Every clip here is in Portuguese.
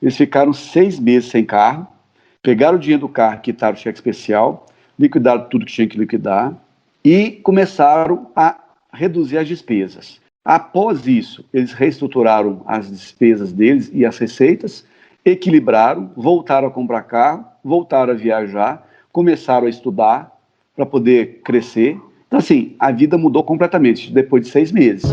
Eles ficaram 6 meses sem carro, pegaram o dinheiro do carro, quitaram o cheque especial, liquidaram tudo que tinha que liquidar e começaram a reduzir as despesas. Após isso, eles reestruturaram as despesas deles e as receitas, equilibraram, voltaram a comprar carro, voltaram a viajar, começaram a estudar para poder crescer. Então, assim, a vida mudou completamente depois de 6 meses.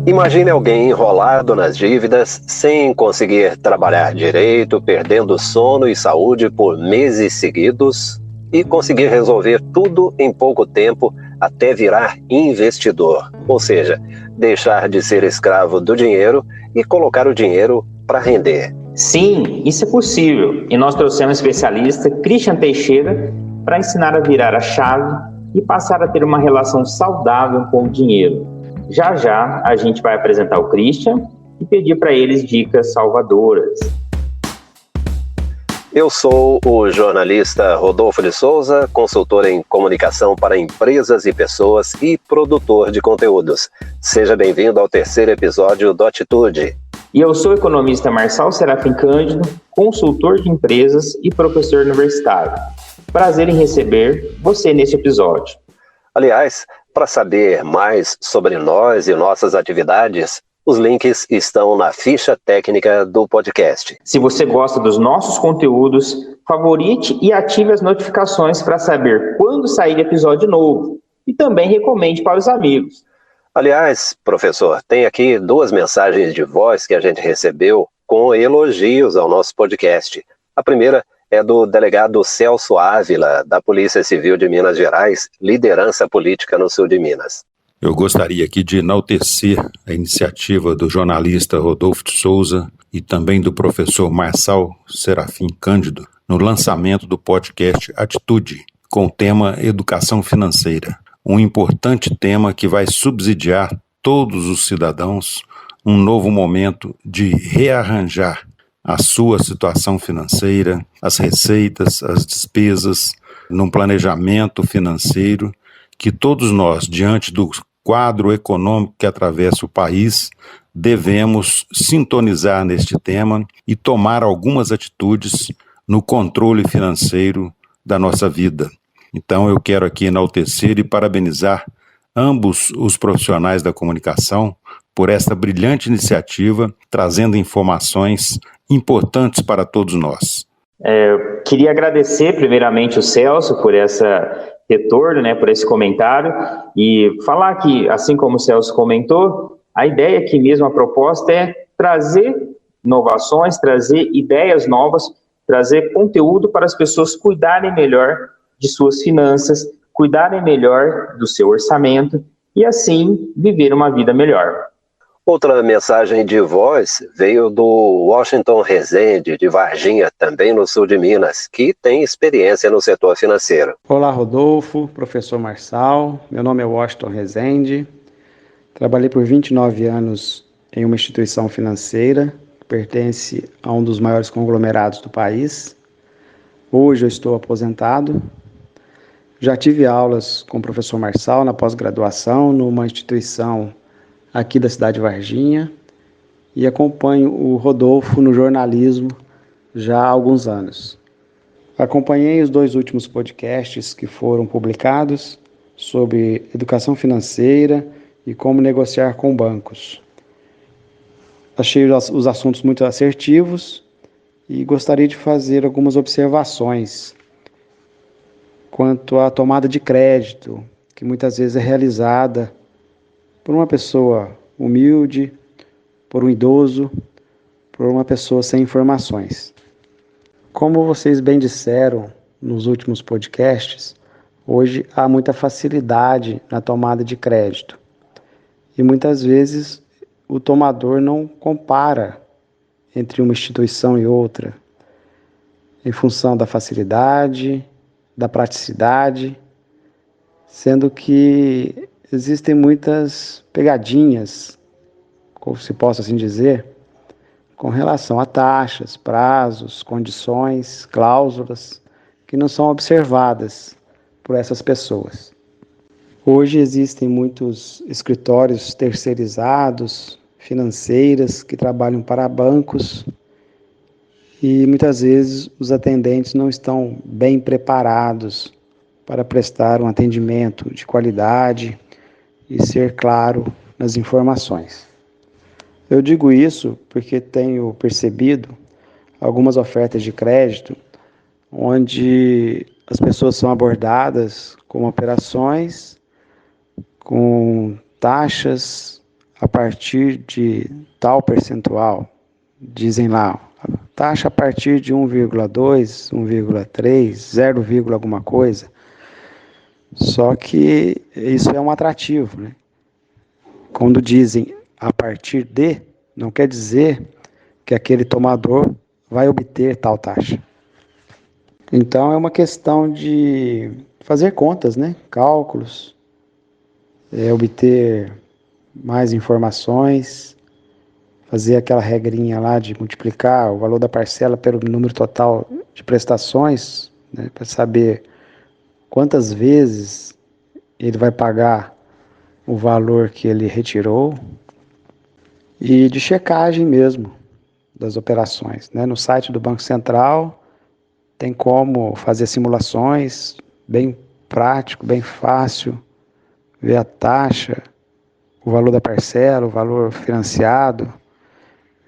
Imagine alguém enrolado nas dívidas, sem conseguir trabalhar direito, perdendo sono e saúde por meses seguidos e conseguir resolver tudo em pouco tempo até virar investidor, ou seja, deixar de ser escravo do dinheiro e colocar o dinheiro para render. Sim, isso é possível e nós trouxemos o especialista Christian Teixeira para ensinar a virar a chave e passar a ter uma relação saudável com o dinheiro. Já já a gente vai apresentar o Christian e pedir para eles dicas salvadoras. Eu sou o jornalista Rodolfo de Souza, consultor em comunicação para empresas e pessoas e produtor de conteúdos. Seja bem-vindo ao 3º episódio do Atitude. E eu sou o economista Marçal Serafim Cândido, consultor de empresas e professor universitário. Prazer em receber você neste episódio. Aliás, para saber mais sobre nós e nossas atividades, os links estão na ficha técnica do podcast. Se você gosta dos nossos conteúdos, favorite e ative as notificações para saber quando sair episódio novo. E também recomende para os amigos. Aliás, professor, tem aqui 2 mensagens de voz que a gente recebeu com elogios ao nosso podcast. A primeira é do delegado Celso Ávila, da Polícia Civil de Minas Gerais, liderança política no sul de Minas. Eu gostaria aqui de enaltecer a iniciativa do jornalista Rodolfo de Souza e também do professor Marçal Serafim Cândido no lançamento do podcast Atitude, com o tema Educação Financeira, um importante tema que vai subsidiar todos os cidadãos um novo momento de rearranjar a sua situação financeira, as receitas, as despesas, num planejamento financeiro que todos nós, diante do quadro econômico que atravessa o país, devemos sintonizar neste tema e tomar algumas atitudes no controle financeiro da nossa vida. Então eu quero aqui enaltecer e parabenizar ambos os profissionais da comunicação por essa brilhante iniciativa, trazendo informações importantes para todos nós. Queria agradecer primeiramente o Celso por esse retorno, por esse comentário, e falar que, assim como o Celso comentou, a ideia aqui mesmo, a proposta é trazer inovações, trazer ideias novas, trazer conteúdo para as pessoas cuidarem melhor de suas finanças, cuidarem melhor do seu orçamento e assim viver uma vida melhor. Outra mensagem de voz veio do Washington Rezende, de Varginha, também no sul de Minas, que tem experiência no setor financeiro. Olá, Rodolfo, professor Marçal, meu nome é Washington Rezende, trabalhei por 29 anos em uma instituição financeira, que pertence a um dos maiores conglomerados do país. Hoje eu estou aposentado. Já tive aulas com o professor Marçal na pós-graduação, numa instituição aqui da cidade de Varginha, e acompanho o Rodolfo no jornalismo já há alguns anos. Acompanhei os 2 últimos podcasts que foram publicados sobre educação financeira e como negociar com bancos. Achei os assuntos muito assertivos e gostaria de fazer algumas observações quanto à tomada de crédito, que muitas vezes é realizada por uma pessoa humilde, por um idoso, por uma pessoa sem informações. Como vocês bem disseram nos últimos podcasts, hoje há muita facilidade na tomada de crédito. E muitas vezes o tomador não compara entre uma instituição e outra, em função da facilidade, da praticidade, sendo que existem muitas pegadinhas, como se possa assim dizer, com relação a taxas, prazos, condições, cláusulas, que não são observadas por essas pessoas. Hoje existem muitos escritórios terceirizados, financeiras, que trabalham para bancos e muitas vezes os atendentes não estão bem preparados para prestar um atendimento de qualidade e ser claro nas informações. Eu digo isso porque tenho percebido algumas ofertas de crédito onde as pessoas são abordadas com operações, com taxas a partir de tal percentual. Dizem lá, taxa a partir de 1,2, 1,3, 0, alguma coisa. Só que isso é um atrativo, né? Quando dizem a partir de, não quer dizer que aquele tomador vai obter tal taxa. Então é uma questão de fazer contas, né? Cálculos, obter mais informações, fazer aquela regrinha lá de multiplicar o valor da parcela pelo número total de prestações, né? Para saber quantas vezes ele vai pagar o valor que ele retirou, e de checagem mesmo das operações, né? No site do Banco Central tem como fazer simulações, bem prático, bem fácil, ver a taxa, o valor da parcela, o valor financiado,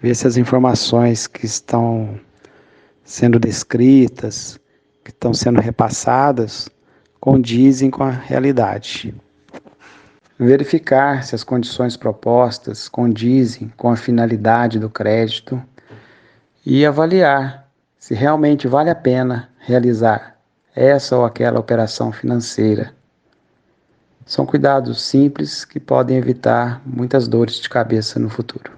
ver se as informações que estão sendo descritas, que estão sendo repassadas, condizem com a realidade. Verificar se as condições propostas condizem com a finalidade do crédito e avaliar se realmente vale a pena realizar essa ou aquela operação financeira. São cuidados simples que podem evitar muitas dores de cabeça no futuro.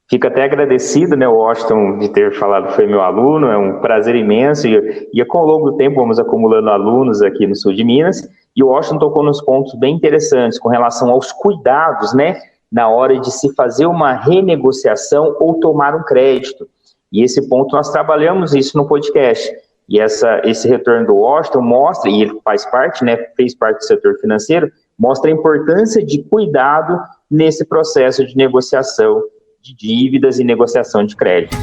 Fico até agradecido, né, Washington, de ter falado que foi meu aluno, é um prazer imenso, e com o longo do tempo vamos acumulando alunos aqui no sul de Minas, e o Washington tocou nos pontos bem interessantes com relação aos cuidados, né, na hora de se fazer uma renegociação ou tomar um crédito. E esse ponto nós trabalhamos isso no podcast, e esse retorno do Washington mostra, e ele faz parte, né, fez parte do setor financeiro, mostra a importância de cuidado nesse processo de negociação de dívidas e negociação de crédito.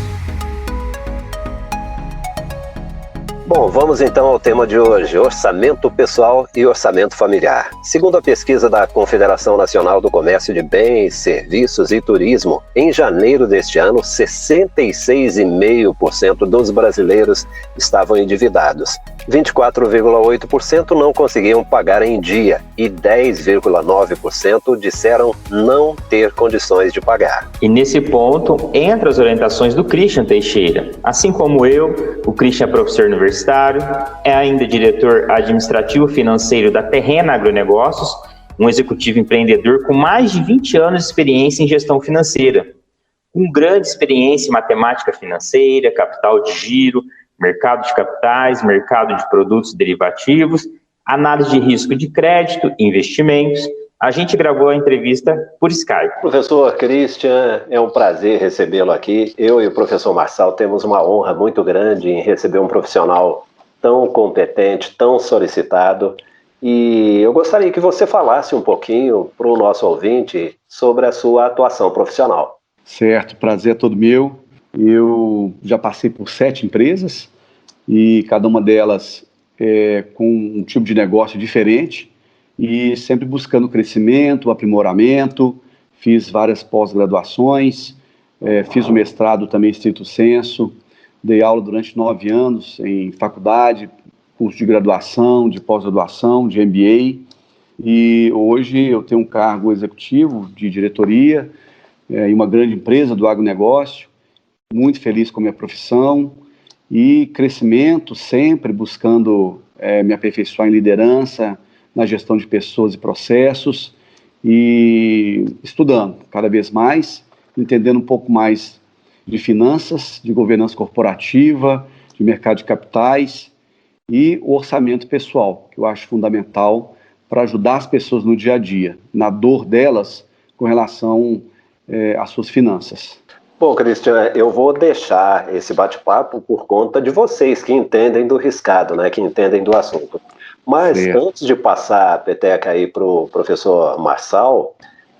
Bom, vamos então ao tema de hoje, orçamento pessoal e orçamento familiar. Segundo a pesquisa da Confederação Nacional do Comércio de Bens, Serviços e Turismo, em janeiro deste ano, 66,5% dos brasileiros estavam endividados. 24,8% não conseguiam pagar em dia e 10,9% disseram não ter condições de pagar. E nesse ponto, entra as orientações do Christian Teixeira. Assim como eu, o Christian é professor universitário, é ainda diretor administrativo financeiro da Terrena Agronegócios, um executivo empreendedor com mais de 20 anos de experiência em gestão financeira, com grande experiência em matemática financeira, capital de giro, mercado de capitais, mercado de produtos derivativos, análise de risco de crédito, investimentos. A gente gravou a entrevista por Skype. Professor Christian, é um prazer recebê-lo aqui. Eu e o professor Marçal temos uma honra muito grande em receber um profissional tão competente, tão solicitado. E eu gostaria que você falasse um pouquinho para o nosso ouvinte sobre a sua atuação profissional. Certo, prazer é todo meu. Eu já passei por 7 empresas e cada uma delas com um tipo de negócio diferente e sempre buscando crescimento, aprimoramento. Fiz várias pós-graduações, fiz o mestrado também estrito sensu, dei aula durante 9 anos em faculdade, curso de graduação, de pós-graduação, de MBA, e hoje eu tenho um cargo executivo de diretoria em uma grande empresa do agronegócio, muito feliz com a minha profissão e crescimento, sempre buscando me aperfeiçoar em liderança, na gestão de pessoas e processos e estudando cada vez mais, entendendo um pouco mais de finanças, de governança corporativa, de mercado de capitais e o orçamento pessoal, que eu acho fundamental para ajudar as pessoas no dia a dia, na dor delas com relação às suas finanças. Bom, Christian, eu vou deixar esse bate-papo por conta de vocês que entendem do riscado, né, que entendem do assunto. Mas antes de passar a peteca aí para o professor Marçal,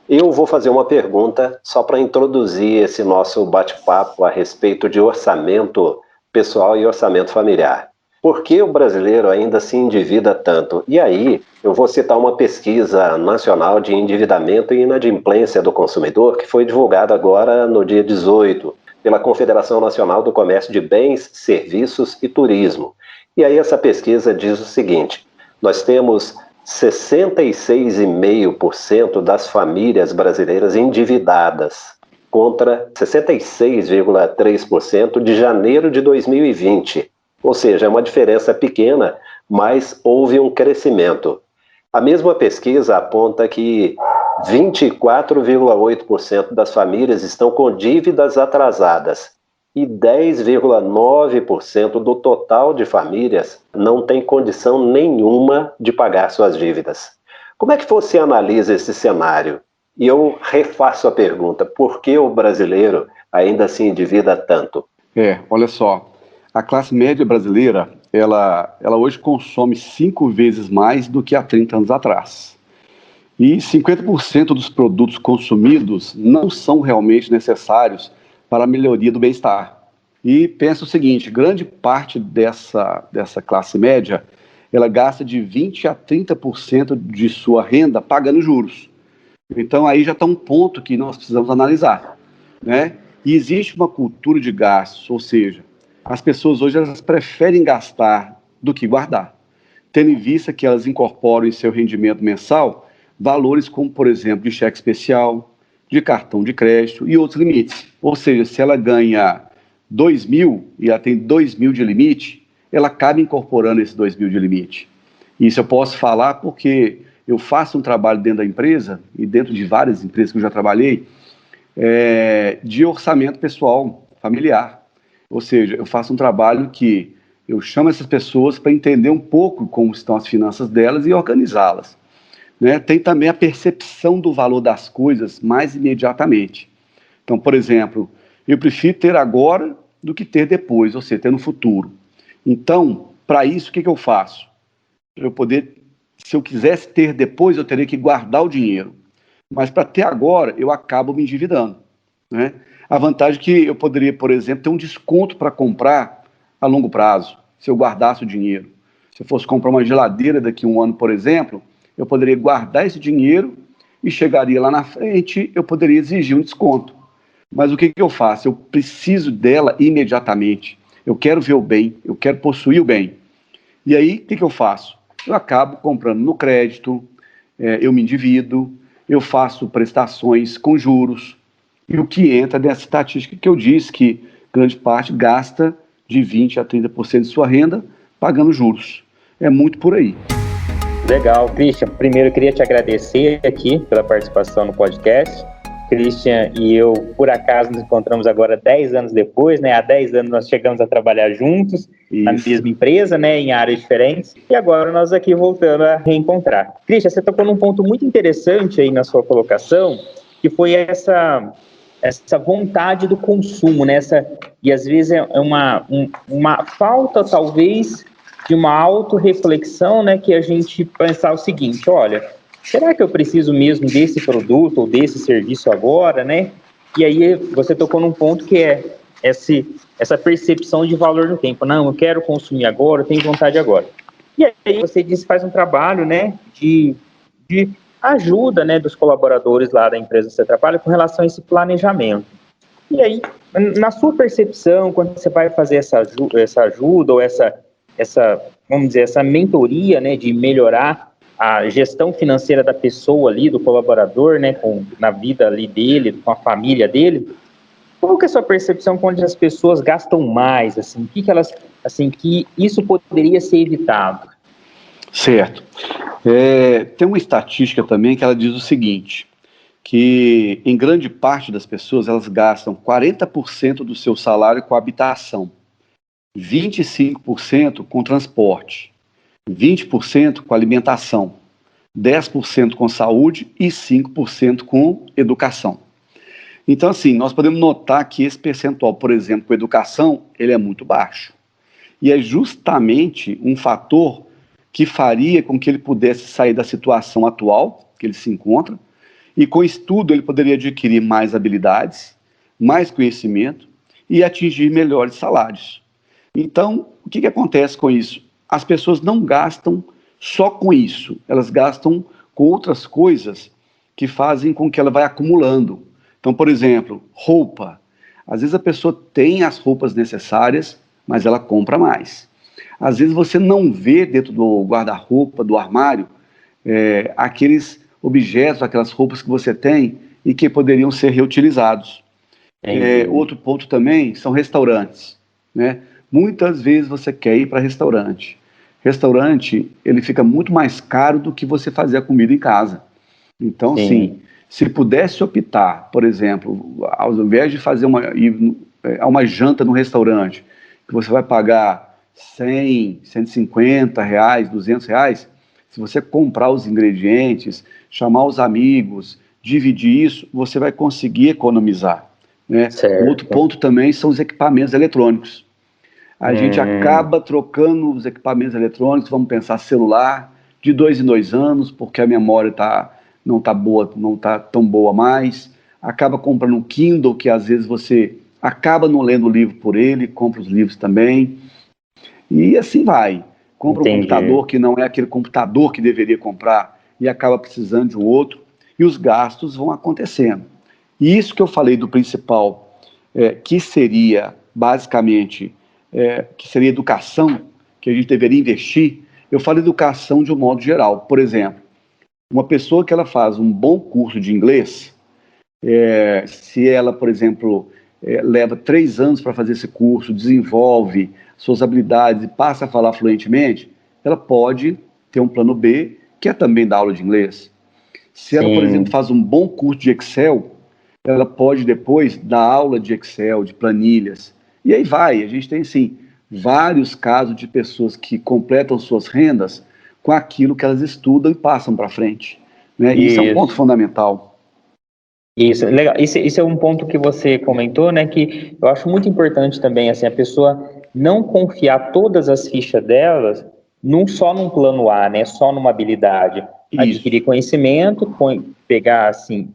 eu vou fazer uma pergunta só para introduzir esse nosso bate-papo a respeito de orçamento pessoal e orçamento familiar. Por que o brasileiro ainda se endivida tanto? E aí, eu vou citar uma pesquisa nacional de endividamento e inadimplência do consumidor que foi divulgada agora no dia 18 pela Confederação Nacional do Comércio de Bens, Serviços e Turismo. E aí essa pesquisa diz o seguinte: nós temos 66,5% das famílias brasileiras endividadas, contra 66,3% de janeiro de 2020. Ou seja, é uma diferença pequena, mas houve um crescimento. A mesma pesquisa aponta que 24,8% das famílias estão com dívidas atrasadas e 10,9% do total de famílias não tem condição nenhuma de pagar suas dívidas. Como é que você analisa esse cenário? E eu refaço a pergunta: por que o brasileiro ainda se endivida tanto? Olha só, a classe média brasileira, ela hoje consome 5 vezes mais do que há 30 anos atrás. E 50% dos produtos consumidos não são realmente necessários para a melhoria do bem-estar. E pensa o seguinte: grande parte dessa classe média, ela gasta de 20% a 30% de sua renda pagando juros. Então aí já está um ponto que nós precisamos analisar, né? E existe uma cultura de gastos, ou seja, as pessoas hoje elas preferem gastar do que guardar, tendo em vista que elas incorporam em seu rendimento mensal valores como, por exemplo, de cheque especial, de cartão de crédito e outros limites. Ou seja, se ela ganha 2 mil e ela tem 2 mil de limite, ela acaba incorporando esses 2 mil de limite. Isso eu posso falar porque eu faço um trabalho dentro da empresa, e dentro de várias empresas que eu já trabalhei, de orçamento pessoal, familiar. Ou seja, eu faço um trabalho que eu chamo essas pessoas para entender um pouco como estão as finanças delas e organizá-las. Né? Tem também a percepção do valor das coisas mais imediatamente. Então, por exemplo, eu prefiro ter agora do que ter depois, ou seja, ter no futuro. Então, para isso, o que eu faço? Se eu quisesse ter depois, eu teria que guardar o dinheiro. Mas para ter agora, eu acabo me endividando. Né? A vantagem é que eu poderia, por exemplo, ter um desconto para comprar a longo prazo, se eu guardasse o dinheiro. Se eu fosse comprar uma geladeira daqui a um ano, por exemplo, eu poderia guardar esse dinheiro e chegaria lá na frente, eu poderia exigir um desconto. Mas o que eu faço? Eu preciso dela imediatamente. Eu quero ver o bem, eu quero possuir o bem. E aí, o que eu faço? Eu acabo comprando no crédito, eu me endivido, eu faço prestações com juros, e o que entra nessa estatística que eu disse, que grande parte gasta de 20% a 30% de sua renda pagando juros. É muito por aí. Legal, Christian. Primeiro, eu queria te agradecer aqui pela participação no podcast. Christian e eu, por acaso, nos encontramos agora 10 anos depois, né? Há 10 anos nós chegamos a trabalhar juntos, na mesma empresa, né? Em áreas diferentes, e agora nós aqui voltando a reencontrar. Christian, você tocou num ponto muito interessante aí na sua colocação, que foi essa vontade do consumo, né? E às vezes é uma falta, talvez, de uma autorreflexão, né? Que a gente pensar o seguinte: olha, será que eu preciso mesmo desse produto ou desse serviço agora, né? E aí você tocou num ponto que é essa percepção de valor no tempo. Não, eu quero consumir agora, eu tenho vontade agora. E aí você disse que faz um trabalho, né, de ajuda, né, dos colaboradores lá da empresa que você trabalha com relação a esse planejamento. E aí, na sua percepção, quando você vai fazer essa ajuda ou essa, vamos dizer, essa mentoria, né, de melhorar a gestão financeira da pessoa ali, do colaborador, né, na vida ali dele, com a família dele, qual que é a sua percepção quando as pessoas gastam mais, assim, que isso poderia ser evitado? Certo. Tem uma estatística também que ela diz o seguinte, que em grande parte das pessoas elas gastam 40% do seu salário com habitação, 25% com transporte, 20% com alimentação, 10% com saúde e 5% com educação. Então, assim, nós podemos notar que esse percentual, por exemplo, com educação, ele é muito baixo. E é justamente um fator que faria com que ele pudesse sair da situação atual que ele se encontra, e com estudo ele poderia adquirir mais habilidades, mais conhecimento e atingir melhores salários. Então, o que acontece com isso? As pessoas não gastam só com isso, elas gastam com outras coisas que fazem com que ela vá acumulando. Então, por exemplo, roupa. Às vezes a pessoa tem as roupas necessárias, mas ela compra mais. Às vezes você não vê dentro do guarda-roupa, do armário, aqueles objetos, aquelas roupas que você tem e que poderiam ser reutilizados. Outro ponto também são restaurantes, né? Muitas vezes você quer ir para restaurante. Restaurante, ele fica muito mais caro do que você fazer a comida em casa. Então, sim, se pudesse optar, por exemplo, ao invés de fazer uma janta no restaurante, que você vai pagar 100, 150 reais, 200 reais, se você comprar os ingredientes, chamar os amigos, dividir isso, você vai conseguir economizar, né? Outro ponto também são os equipamentos eletrônicos. A gente acaba trocando os equipamentos eletrônicos, vamos pensar celular, de 2 em 2 anos, porque a memória não está tão boa mais. Acaba comprando um Kindle, que às vezes você acaba não lendo o livro por ele, compra os livros também. E assim vai. Compra um computador que não é aquele computador que deveria comprar e acaba precisando de um outro. E os gastos vão acontecendo. E isso que eu falei do principal, que seria basicamente... que seria educação, que a gente deveria investir, eu falo educação de um modo geral. Por exemplo, uma pessoa que ela faz um bom curso de inglês, se ela, por exemplo, leva 3 anos para fazer esse curso, desenvolve suas habilidades e passa a falar fluentemente, ela pode ter um plano B, que é também dar aula de inglês. Se ela, por exemplo, faz um bom curso de Excel, ela pode depois dar aula de Excel, de planilhas. E aí vai, a gente tem, sim, vários casos de pessoas que completam suas rendas com aquilo que elas estudam e passam para frente, né? Isso é um ponto fundamental. Isso, legal. Isso é um ponto que você comentou, né, que eu acho muito importante também, assim, a pessoa não confiar todas as fichas delas só num plano A, né, só numa habilidade. Adquirir conhecimento, pegar, assim,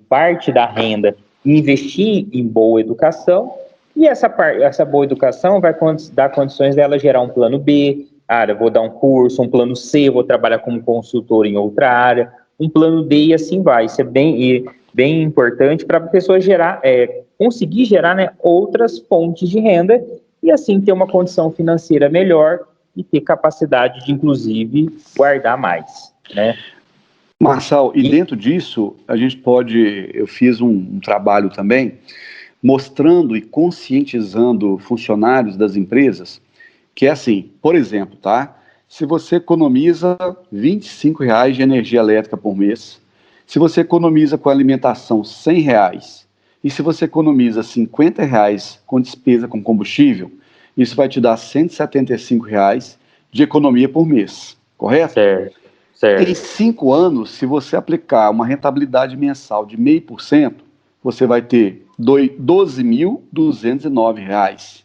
parte da renda e investir em boa educação. E essa boa educação vai dar condições dela gerar um plano B, eu vou dar um curso, um plano C, vou trabalhar como consultor em outra área, um plano D e assim vai. Isso é bem importante para a pessoa conseguir gerar, né, outras fontes de renda e assim ter uma condição financeira melhor e ter capacidade de, inclusive, guardar mais, né? Marçal, e dentro disso, eu fiz um trabalho também, mostrando e conscientizando funcionários das empresas, que é assim, por exemplo, tá? Se você economiza R$25 de energia elétrica por mês, se você economiza com alimentação R$100, e se você economiza R$50 com despesa com combustível, isso vai te dar R$175 de economia por mês, correto? Certo. Em 5 anos, se você aplicar uma rentabilidade mensal de 0,5%, você vai ter R$12.209.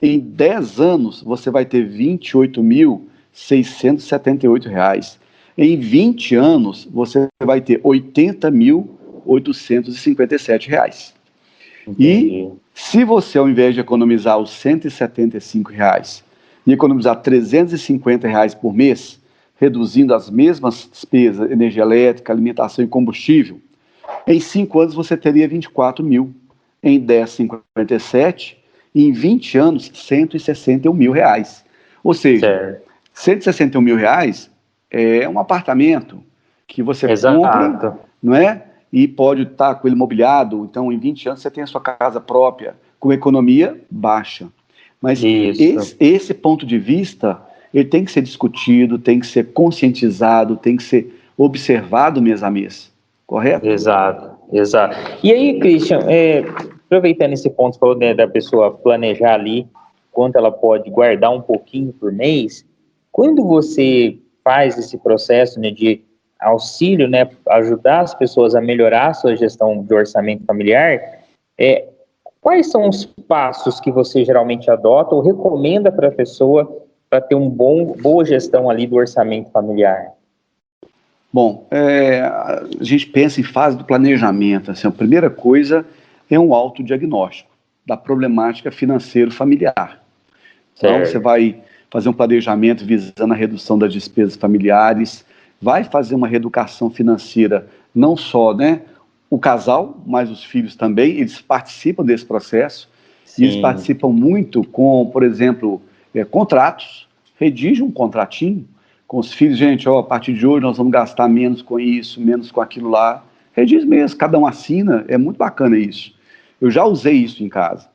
Em 10 anos, você vai ter R$28.678. Em 20 anos, você vai ter R$80.857. E se você, ao invés de economizar os R$175 e economizar R$350 por mês, reduzindo as mesmas despesas, energia elétrica, alimentação e combustível, em 5 anos você teria 24 mil, em 10, 57, e em 20 anos, R$161 mil. Ou seja, R$161 mil é um apartamento que você compra, não é? E pode estar com ele mobiliado, então em 20 anos você tem a sua casa própria, com economia baixa. Mas esse ponto de vista, ele tem que ser discutido, tem que ser conscientizado, tem que ser observado mês a mês, correto? Exato. E aí, Christian, aproveitando esse ponto, você falou, né, da pessoa planejar ali quanto ela pode guardar um pouquinho por mês, quando você faz esse processo, né, de auxílio, né, ajudar as pessoas a melhorar a sua gestão de orçamento familiar, quais são os passos que você geralmente adota ou recomenda para a pessoa para ter boa gestão ali do orçamento familiar? Bom, a gente pensa em fase do planejamento. Assim, a primeira coisa é um autodiagnóstico da problemática financeira familiar. Então, você vai fazer um planejamento visando a redução das despesas familiares, vai fazer uma reeducação financeira, não só, né, o casal, mas os filhos também, eles participam desse processo. Sim. E eles participam muito com, por exemplo, contratos, redige um contratinho com os filhos, gente, ó, a partir de hoje nós vamos gastar menos com isso, menos com aquilo lá. Redige mesmo, cada um assina, é muito bacana isso. Eu já usei isso em casa.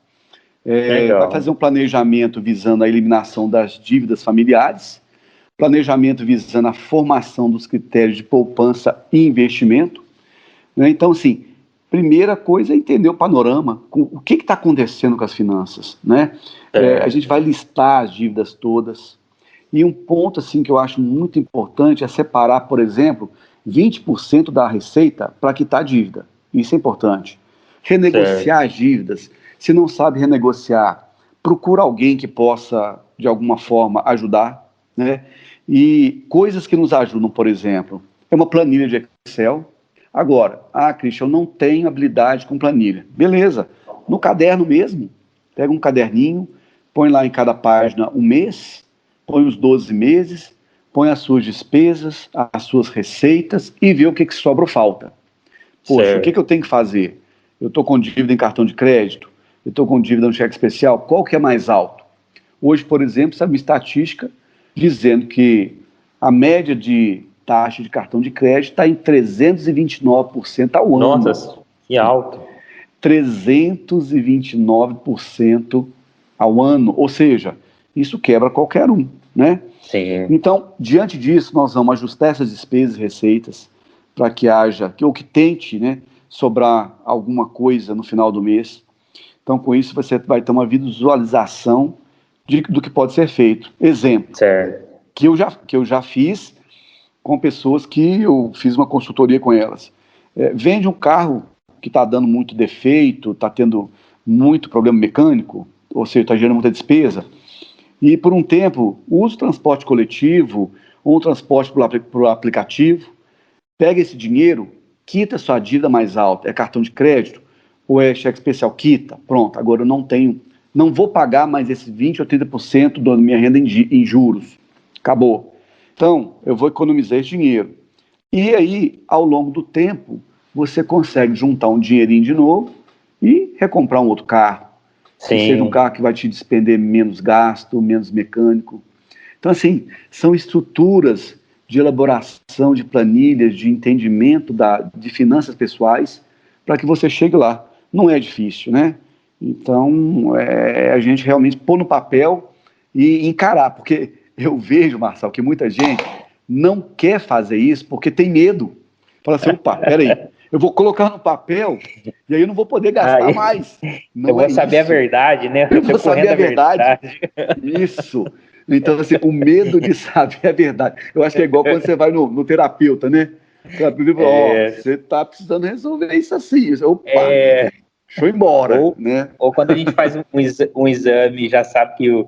Vai fazer um planejamento visando a eliminação das dívidas familiares, planejamento visando a formação dos critérios de poupança e investimento, né? Então, assim, primeira coisa é entender o panorama, o que está acontecendo com as finanças, né? A gente vai listar as dívidas todas, e um ponto, assim, que eu acho muito importante é separar, por exemplo, 20% da receita para quitar a dívida. Isso é importante. Renegociar as dívidas. Se não sabe renegociar, procura alguém que possa, de alguma forma, ajudar, né? E coisas que nos ajudam, por exemplo, é uma planilha de Excel. Agora, Christian, eu não tenho habilidade com planilha. Beleza, no caderno mesmo, pega um caderninho, põe lá em cada página um mês, põe os 12 meses, põe as suas despesas, as suas receitas e vê o que sobra ou falta. Poxa, o que eu tenho que fazer? Eu estou com dívida em cartão de crédito, eu estou com dívida no cheque especial, qual que é mais alto? Hoje, por exemplo, sabe uma estatística dizendo que a média de taxa de cartão de crédito está em 329% ao ano. Nossa, que alto. 329% ao ano, ou seja, isso quebra qualquer um, né? Sim. Então, diante disso, nós vamos ajustar essas despesas e receitas para que haja, ou que tente, né, sobrar alguma coisa no final do mês. Então, com isso, você vai ter uma visualização do que pode ser feito. Exemplo, que eu já fiz com pessoas que eu fiz uma consultoria com elas. Vende um carro que está dando muito defeito, está tendo muito problema mecânico, ou seja, está gerando muita despesa, e por um tempo usa o transporte coletivo ou um transporte por aplicativo, pega esse dinheiro, quita sua dívida mais alta, é cartão de crédito ou é cheque especial, quita, pronto, agora eu não vou pagar mais esses 20% ou 30% da minha renda em juros, acabou. Então, eu vou economizar esse dinheiro. E aí, ao longo do tempo, você consegue juntar um dinheirinho de novo e recomprar um outro carro. Que seja um carro que vai te despender menos gasto, menos mecânico. Então, assim, são estruturas de elaboração de planilhas, de entendimento de finanças pessoais, para que você chegue lá. Não é difícil, né? Então, a gente realmente pôr no papel e encarar, porque eu vejo, Marcelo, que muita gente não quer fazer isso porque tem medo. Fala assim, opa, peraí, eu vou colocar no papel e aí eu não vou poder gastar mais. Não, eu vou saber isso. a verdade, né? Eu vou saber a verdade. Isso. Então, assim, o medo de saber a verdade. Eu acho que é igual quando você vai no terapeuta, né? O terapeuta fala, você está precisando resolver isso assim. Opa, deixa eu ir embora. Ou quando a gente faz um exame, já sabe que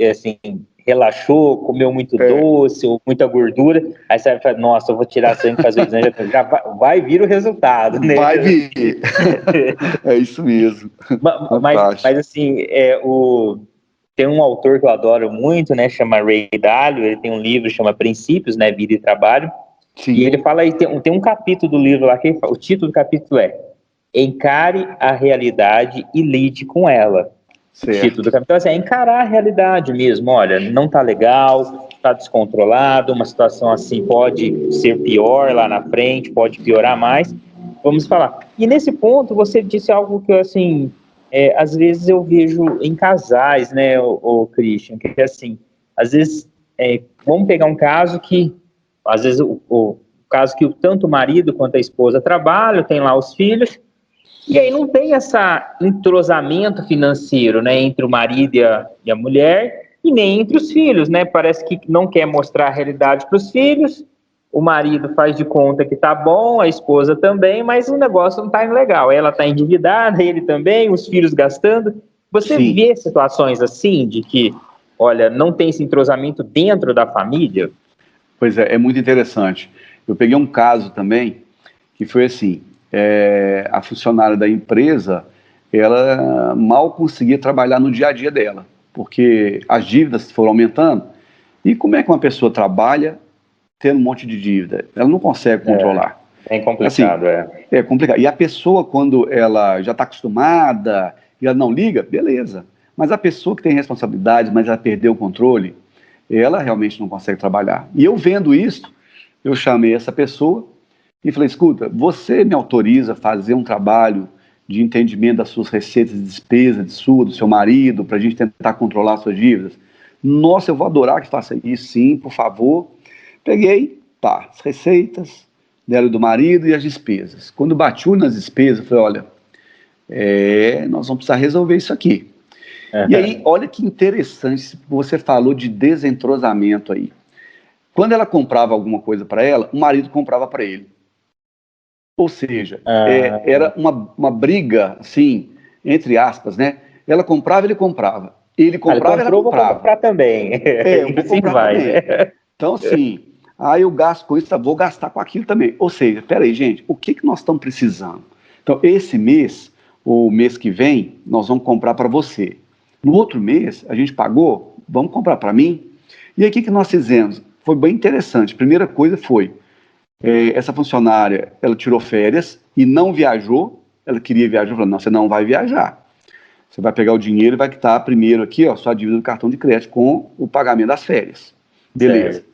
assim, relaxou, comeu muito doce ou muita gordura, aí você vai falar, nossa, eu vou tirar sangue e fazer o exame, já vai vir o resultado, né? Vai vir. É isso mesmo. Mas assim, tem um autor que eu adoro muito, né, chama Ray Dalio, ele tem um livro que chama Princípios, né, Vida e Trabalho. Sim. E ele fala aí, tem um capítulo do livro lá, o título do capítulo é Encare a Realidade e Lide com Ela. Certo. O título do capítulo é encarar a realidade mesmo, olha, não tá legal, tá descontrolado, uma situação assim pode ser pior lá na frente, pode piorar mais, vamos falar. E nesse ponto você disse algo que assim, às vezes eu vejo em casais, né, o Christian, que é assim, às vezes, vamos pegar um caso que, às vezes o caso que tanto o marido quanto a esposa trabalham, tem lá os filhos, e aí não tem esse entrosamento financeiro, né, entre o marido e a mulher, e nem entre os filhos, né, parece que não quer mostrar a realidade para os filhos, o marido faz de conta que tá bom, a esposa também, mas o negócio não tá indo legal, ela tá endividada, ele também, os filhos gastando. Você Sim. vê situações assim, de que, olha, não tem esse entrosamento dentro da família? Pois é muito interessante. Eu peguei um caso também, que foi assim, a funcionária da empresa, ela mal conseguia trabalhar no dia a dia dela. porque as dívidas foram aumentando. E como é que uma pessoa trabalha tendo um monte de dívida? Ela não consegue controlar. É complicado, assim, é complicado. E a pessoa, quando ela já está acostumada e ela não liga, beleza. Mas a pessoa que tem responsabilidade, mas ela perdeu o controle, ela realmente não consegue trabalhar. E eu vendo isso, eu chamei essa pessoa e falei, escuta, você me autoriza a fazer um trabalho de entendimento das suas receitas e despesas, do seu marido, para a gente tentar controlar as suas dívidas? Nossa, eu vou adorar que faça isso, sim, por favor. Peguei, as receitas dela e do marido e as despesas. Quando bati nas despesas, eu falei, olha, nós vamos precisar resolver isso aqui. E aí, olha que interessante, você falou de desentrosamento aí. Quando ela comprava alguma coisa para ela, o marido comprava para ele. Ou seja, era uma briga, assim, entre aspas, né? Ela comprava, ele comprava. Ele comprava, ela comprava. Vou comprar também. Eu vou comprar também. Então, assim, aí eu gasto com isso, vou gastar com aquilo também. Ou seja, peraí, gente, o que nós estamos precisando? Então, esse mês, ou mês que vem, nós vamos comprar para você. No outro mês, a gente pagou, vamos comprar para mim. E aí, o que nós fizemos? Foi bem interessante. A primeira coisa foi, essa funcionária, ela tirou férias e não viajou. Ela queria viajar, eu falei, não, você não vai viajar. Você vai pegar o dinheiro e vai quitar primeiro aqui, ó, sua dívida do cartão de crédito com o pagamento das férias. Beleza. Certo.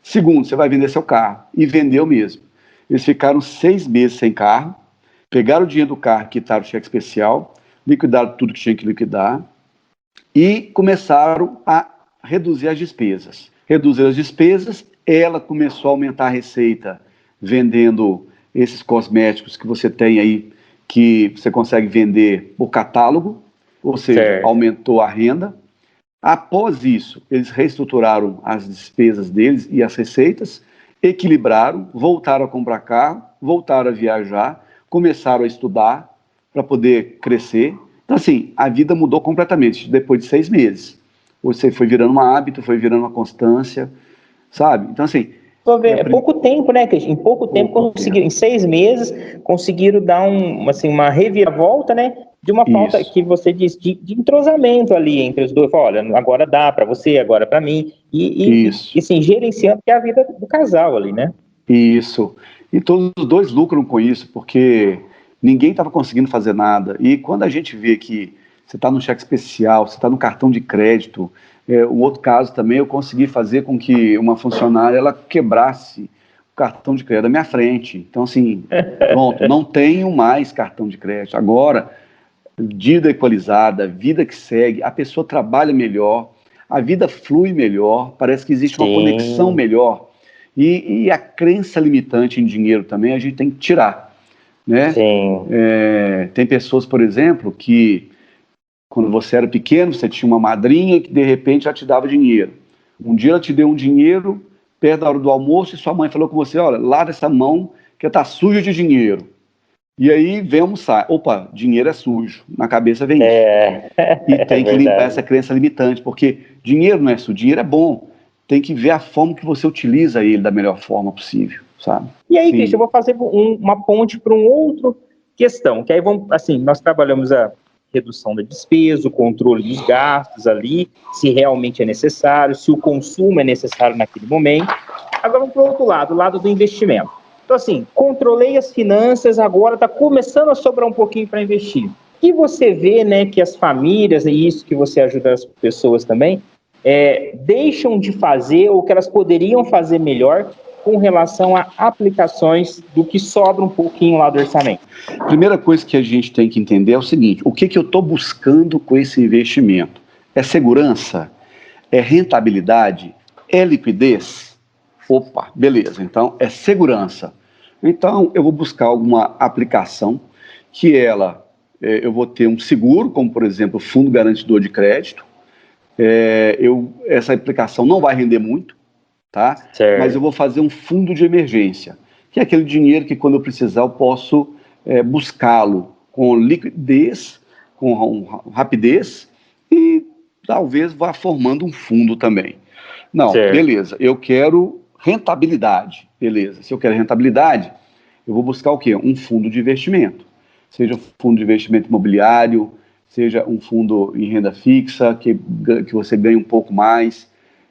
Segundo, você vai vender seu carro. E vendeu mesmo. Eles ficaram 6 meses sem carro, pegaram o dinheiro do carro, quitaram o cheque especial, liquidaram tudo que tinha que liquidar e começaram a reduzir as despesas. Reduziram as despesas, ela começou a aumentar a receita vendendo esses cosméticos que você tem aí, que você consegue vender por catálogo, ou seja, certo, aumentou a renda. Após isso, eles reestruturaram as despesas deles e as receitas, equilibraram, voltaram a comprar carro, voltaram a viajar, começaram a estudar para poder crescer. Então, assim, a vida mudou completamente depois de 6 meses. Você foi virando um hábito, foi virando uma constância, sabe? Então, assim... É pouco tempo, né, Cristian? Em pouco tempo conseguiram, em 6 meses, conseguiram dar uma reviravolta, né? De uma falta que você disse de entrosamento ali entre os dois. Olha, agora dá para você, agora para mim. E assim, gerenciando que é a vida do casal ali, né? Isso. E todos os dois lucram com isso, porque ninguém estava conseguindo fazer nada. E quando a gente vê que você está no cheque especial, você está no cartão de crédito, um outro caso também, eu consegui fazer com que uma funcionária ela quebrasse o cartão de crédito da minha frente. Então, assim, pronto, não tenho mais cartão de crédito. Agora, dívida equalizada, vida que segue, a pessoa trabalha melhor, a vida flui melhor, parece que existe uma conexão melhor. E a crença limitante em dinheiro também a gente tem que tirar, né? Tem pessoas, por exemplo, que quando você era pequeno, você tinha uma madrinha que de repente ela te dava dinheiro. Um dia ela te deu um dinheiro perto da hora do almoço e sua mãe falou com você, olha, lava essa mão que está suja de dinheiro. E aí vem almoçar. Opa, dinheiro é sujo. Na cabeça vem isso. E tem que limpar essa crença limitante, porque dinheiro não é sujo, dinheiro é bom. Tem que ver a forma que você utiliza ele da melhor forma possível, sabe? E aí, Cristian, eu vou fazer uma ponte para uma outra questão, que aí nós trabalhamos a redução da despesa, o controle dos gastos ali, se realmente é necessário, se o consumo é necessário naquele momento. Agora vamos para o outro lado, o lado do investimento. Então, assim, controlei as finanças, agora está começando a sobrar um pouquinho para investir. E você vê, né, que as famílias, e isso que você ajuda as pessoas também, deixam de fazer ou que elas poderiam fazer melhor com relação a aplicações do que sobra um pouquinho lá do orçamento. Primeira coisa que a gente tem que entender é o seguinte, o que eu estou buscando com esse investimento? É segurança? É rentabilidade? É liquidez? Opa, beleza, então é segurança. Então eu vou buscar alguma aplicação que eu vou ter um seguro, como por exemplo o Fundo Garantidor de Crédito. Essa aplicação não vai render muito, tá? Certo. Mas eu vou fazer um fundo de emergência, que é aquele dinheiro que quando eu precisar eu posso buscá-lo com liquidez, com rapidez e talvez vá formando um fundo também. Não, certo. Beleza, eu quero rentabilidade, beleza. Se eu quero rentabilidade, eu vou buscar o quê? Um fundo de investimento. Seja um fundo de investimento imobiliário, seja um fundo em renda fixa, que você ganhe um pouco mais,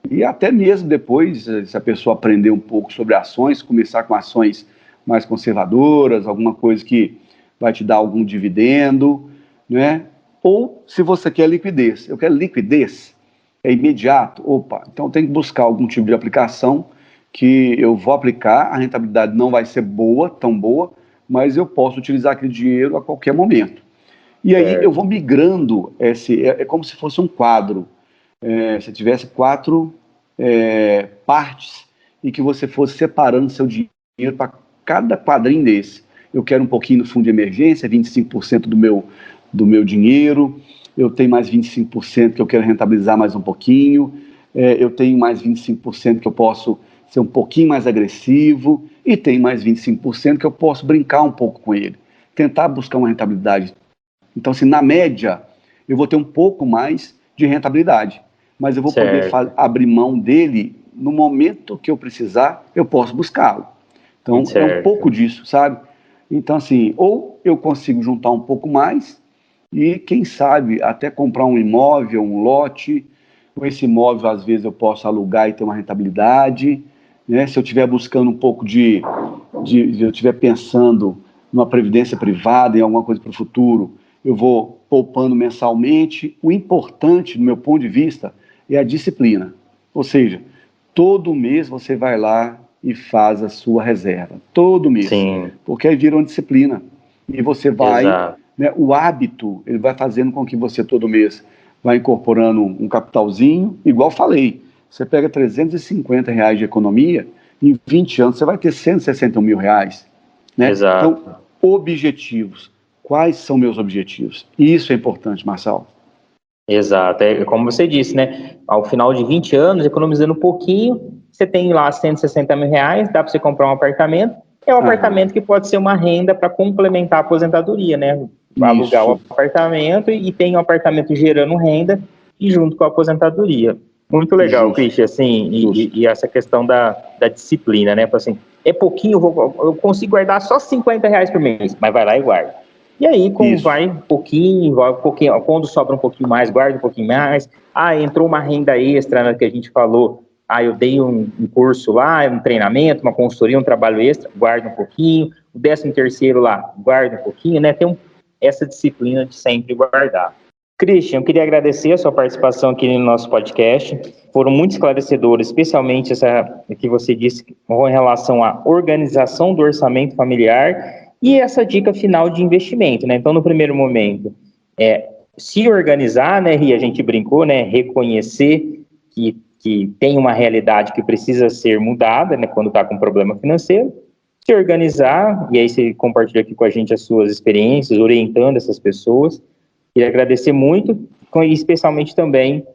e até mesmo depois, se a pessoa aprender um pouco sobre ações, começar com ações mais conservadoras, alguma coisa que vai te dar algum dividendo, né? Ou se você quer liquidez, eu quero liquidez, é imediato, opa, então tem que buscar algum tipo de aplicação que eu vou aplicar, a rentabilidade não vai ser boa, tão boa, mas eu posso utilizar aquele dinheiro a qualquer momento. E aí eu vou migrando, é como se fosse um quadro, se tivesse 4 partes e que você fosse separando seu dinheiro para cada quadrinho desse. Eu quero um pouquinho no fundo de emergência, 25% do meu dinheiro, eu tenho mais 25% que eu quero rentabilizar mais um pouquinho, eu tenho mais 25% que eu posso ser um pouquinho mais agressivo, e tem mais 25% que eu posso brincar um pouco com ele, tentar buscar uma rentabilidade. Então, assim, na média, eu vou ter um pouco mais de rentabilidade, mas eu vou poder abrir mão dele no momento que eu precisar, eu posso buscá-lo. Então, é um pouco disso, sabe? Então, assim, ou eu consigo juntar um pouco mais e, quem sabe, até comprar um imóvel, um lote. Com esse imóvel, às vezes, eu posso alugar e ter uma rentabilidade, né? Se eu estiver buscando um pouco eu estiver pensando numa previdência privada, em alguma coisa para o futuro, eu vou poupando mensalmente. O importante, do meu ponto de vista, é a disciplina. Ou seja, todo mês você vai lá e faz a sua reserva. Todo mês. Sim. Porque aí vira uma disciplina. E você vai... Né, o hábito, ele vai fazendo com que você todo mês vai incorporando um capitalzinho, igual falei. Você pega R$350 de economia, em 20 anos você vai ter R$161 mil. Né? Então, objetivos. Quais são meus objetivos? E isso é importante, Marçal. Exato, é como você disse, né? Ao final de 20 anos, economizando um pouquinho, você tem lá R$160 mil, dá para você comprar um apartamento. É um apartamento que pode ser uma renda para complementar a aposentadoria, né? Alugar o apartamento e tem um apartamento gerando renda e junto com a aposentadoria. Muito legal, Christian, assim, e essa questão da disciplina, né? Assim, é pouquinho, eu consigo guardar só R$50 por mês, mas vai lá e guarda. E aí, vai um pouquinho, quando sobra um pouquinho mais, guarda um pouquinho mais. Entrou uma renda extra, né, que a gente falou. Eu dei um curso lá, um treinamento, uma consultoria, um trabalho extra, guarda um pouquinho. O 13º lá, guarda um pouquinho, né? Tem essa disciplina de sempre guardar. Christian, eu queria agradecer a sua participação aqui no nosso podcast. Foram muito esclarecedores, especialmente essa que você disse com relação à organização do orçamento familiar e essa dica final de investimento, né? Então, no primeiro momento, se organizar, né? E a gente brincou, né? Reconhecer que tem uma realidade que precisa ser mudada, né? Quando está com problema financeiro. Se organizar, e aí você compartilha aqui com a gente as suas experiências, orientando essas pessoas. Queria agradecer muito, e especialmente também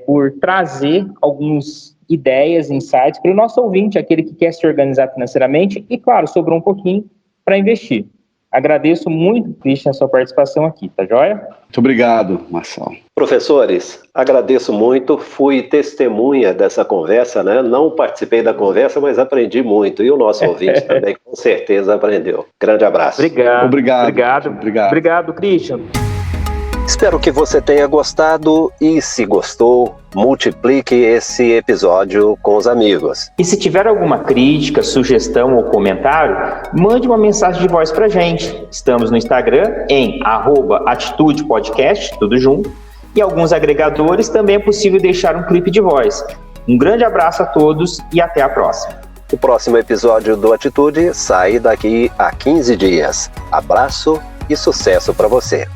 por trazer algumas ideias, insights para o nosso ouvinte, aquele que quer se organizar financeiramente e, claro, sobrou um pouquinho para investir. Agradeço muito, Christian, a sua participação aqui, tá joia? Muito obrigado, Marçal. Professores, agradeço muito, fui testemunha dessa conversa, né? Não participei da conversa, mas aprendi muito, e o nosso ouvinte também com certeza aprendeu. Grande abraço. Obrigado, Christian. Espero que você tenha gostado e, se gostou, multiplique esse episódio com os amigos. E se tiver alguma crítica, sugestão ou comentário, mande uma mensagem de voz pra gente. Estamos no Instagram em @atitudepodcast, tudo junto, e alguns agregadores também é possível deixar um clipe de voz. Um grande abraço a todos e até a próxima. O próximo episódio do Atitude sai daqui a 15 dias. Abraço e sucesso para você.